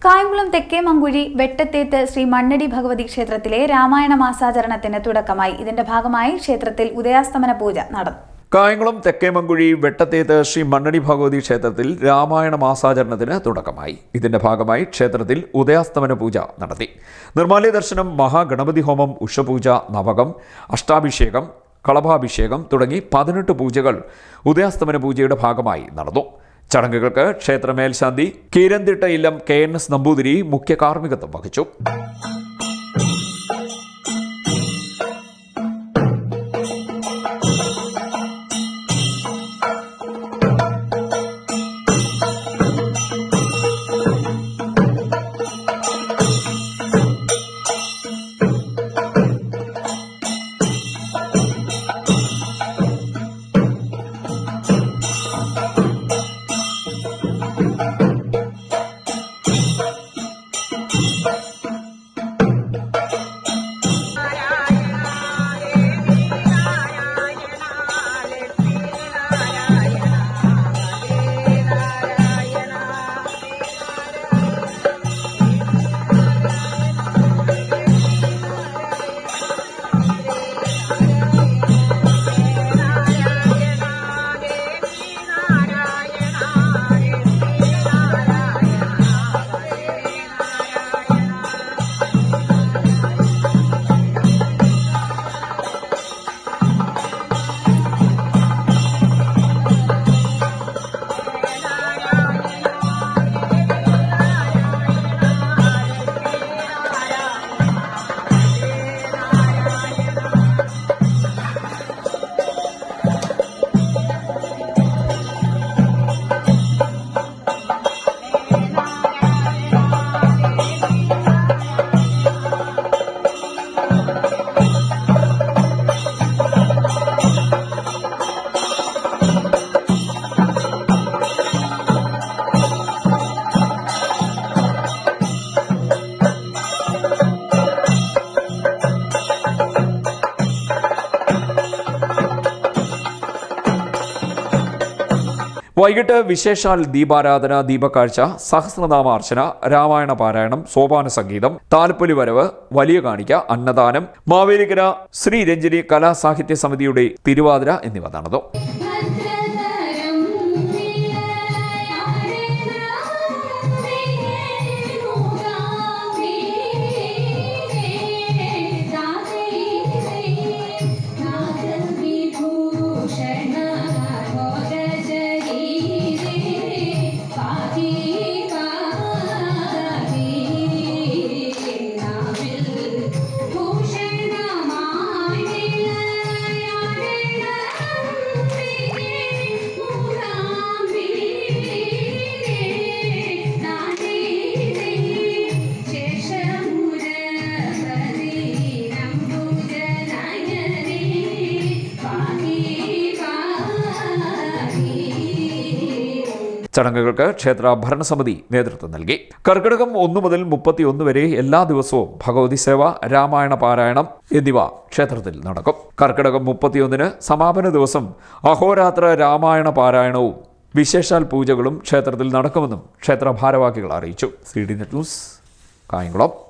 കായംകുളം തെക്കേമങ്കുഴി വെട്ടത്തേത്ത് ശ്രീ മണ്ണടി ഭഗവതി ക്ഷേത്രത്തിലെ രാമായണ മാസാചരണത്തിന് തുടക്കമായി. ഇതിന്റെ ഭാഗമായി ക്ഷേത്രത്തിൽ ഉദയാസ്തമന പൂജ നടന്നു. കായംകുളം തെക്കേമങ്കുഴി വെട്ടത്തേത്ത് ശ്രീ മണ്ണടി ഭഗവതി ക്ഷേത്രത്തിൽ രാമായണ മാസാചരണത്തിന് തുടക്കമായി. ഇതിന്റെ ഭാഗമായി ക്ഷേത്രത്തിൽ ഉദയാസ്തമന പൂജ നടത്തി. നിർമ്മാല്യ ദർശനം, മഹാഗണപതി ഹോമം, ഉഷപൂജ, നവകം, അഷ്ടാഭിഷേകം, കളഭാഭിഷേകം തുടങ്ങി 18 പൂജകൾ ഉദയാസ്തമന പൂജയുടെ ഭാഗമായി നടന്നു. ചടങ്ങുകൾക്ക് ക്ഷേത്ര മേൽശാന്തി കീരന്തിട്ട ഇല്ലം KNS നമ്പൂതിരി മുഖ്യ കാർമ്മികത്വം വഹിച്ചു. വൈകിട്ട് വിശേഷാൽ ദീപാരാധന, ദീപക്കാഴ്ച, സഹസ്രനാമാർച്ചന, രാമായണ പാരായണം, സോപാന സംഗീതം, താലപ്പൊലി വരവ്, വലിയ കാണിക്ക, അന്നദാനം, മാവേലിക്കര ശ്രീ രഞ്ജിനി കലാസാഹിത്യ സമിതിയുടെ തിരുവാതിര എന്നിവ നടന്നു. ചടങ്ങുകൾക്ക് ക്ഷേത്ര ഭരണസമിതി നേതൃത്വം നൽകി. കർക്കിടകം 1 മുതൽ 31 വരെ എല്ലാ ദിവസവും ഭഗവതി സേവ, രാമായണ പാരായണം എന്നിവ ക്ഷേത്രത്തിൽ നടക്കും. കർക്കിടകം 31-ന് സമാപന ദിവസം അഹോരാത്ര രാമായണ പാരായണവും വിശേഷാൽ പൂജകളും ക്ഷേത്രത്തിൽ നടക്കുമെന്നും ക്ഷേത്ര ഭാരവാഹികൾ അറിയിച്ചു. CDNet news, Kayamkulam.